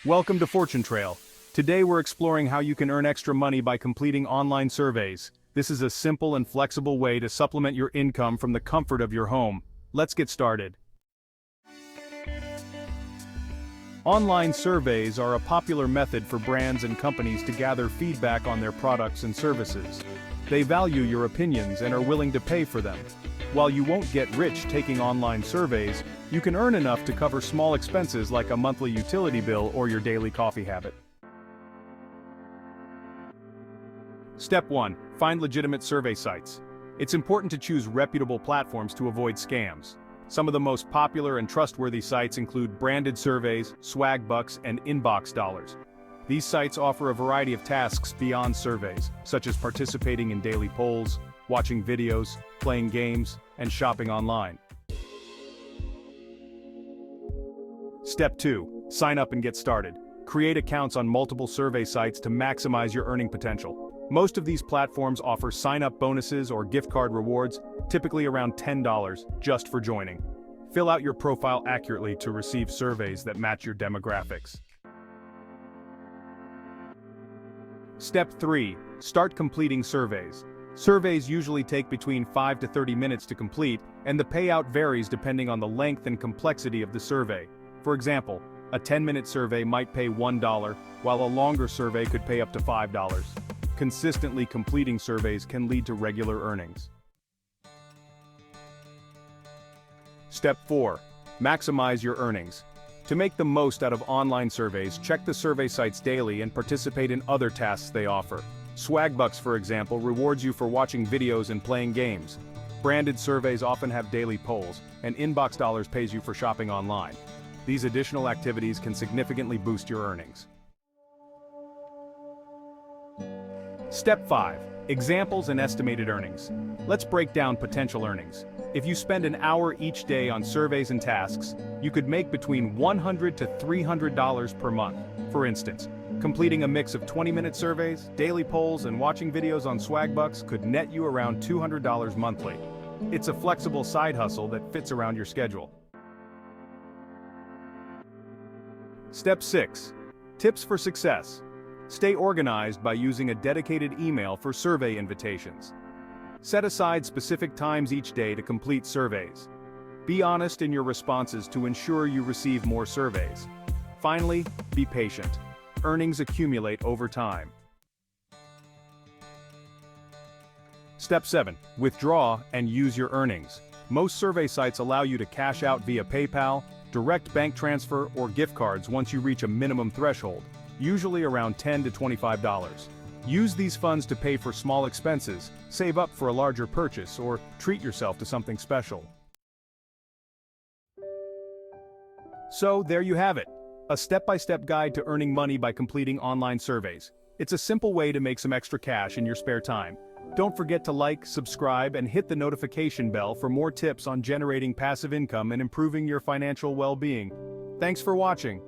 Welcome to Fortune Trail. Today we're exploring how you can earn extra money by completing online surveys. This is a simple and flexible way to supplement your income from the comfort of your home. Let's get started. Online surveys are a popular method for brands and companies to gather feedback on their products and services. They value your opinions and are willing to pay for them. While you won't get rich taking online surveys, you can earn enough to cover small expenses like a monthly utility bill or your daily coffee habit. Step 1. Find legitimate survey sites. It's important to choose reputable platforms to avoid scams. Some of the most popular and trustworthy sites include Branded Surveys, Swagbucks, and Inbox Dollars. These sites offer a variety of tasks beyond surveys, such as participating in daily polls, watching videos, playing games, and shopping online. Step 2. Sign up and get started. Create accounts on multiple survey sites to maximize your earning potential. Most of these platforms offer sign-up bonuses or gift card rewards, typically around $10 just for joining. Fill out your profile accurately to receive surveys that match your demographics. Step 3. Start completing surveys. Surveys usually take between 5 to 30 minutes to complete, and the payout varies depending on the length and complexity of the survey. For example, a 10-minute survey might pay $1, while a longer survey could pay up to $5. Consistently completing surveys can lead to regular earnings. Step 4. Maximize your earnings. To make the most out of online surveys, check the survey sites daily and participate in other tasks they offer. Swagbucks, for example, rewards you for watching videos and playing games. Branded surveys often have daily polls, and Inbox Dollars pays you for shopping online. These additional activities can significantly boost your earnings. Step 5. Examples and estimated earnings. Let's break down potential earnings. If you spend an hour each day on surveys and tasks, you could make between $100 to $300 per month. For instance, completing a mix of 20-minute surveys, daily polls, and watching videos on Swagbucks could net you around $200 monthly. It's a flexible side hustle that fits around your schedule. Step 6. Tips for success. Stay organized by using a dedicated email for survey invitations. Set aside specific times each day to complete surveys. Be honest in your responses to ensure you receive more surveys. Finally, be patient. Earnings accumulate over time. Step 7. Withdraw and use your earnings. Most survey sites allow you to cash out via PayPal, direct bank transfer, or gift cards once you reach a minimum threshold, usually around $10 to $25. Use these funds to pay for small expenses, save up for a larger purchase, or treat yourself to something special. So, there you have it. A step-by-step guide to earning money by completing online surveys. It's a simple way to make some extra cash in your spare time. Don't forget to like, subscribe, and hit the notification bell for more tips on generating passive income and improving your financial well-being. Thanks for watching.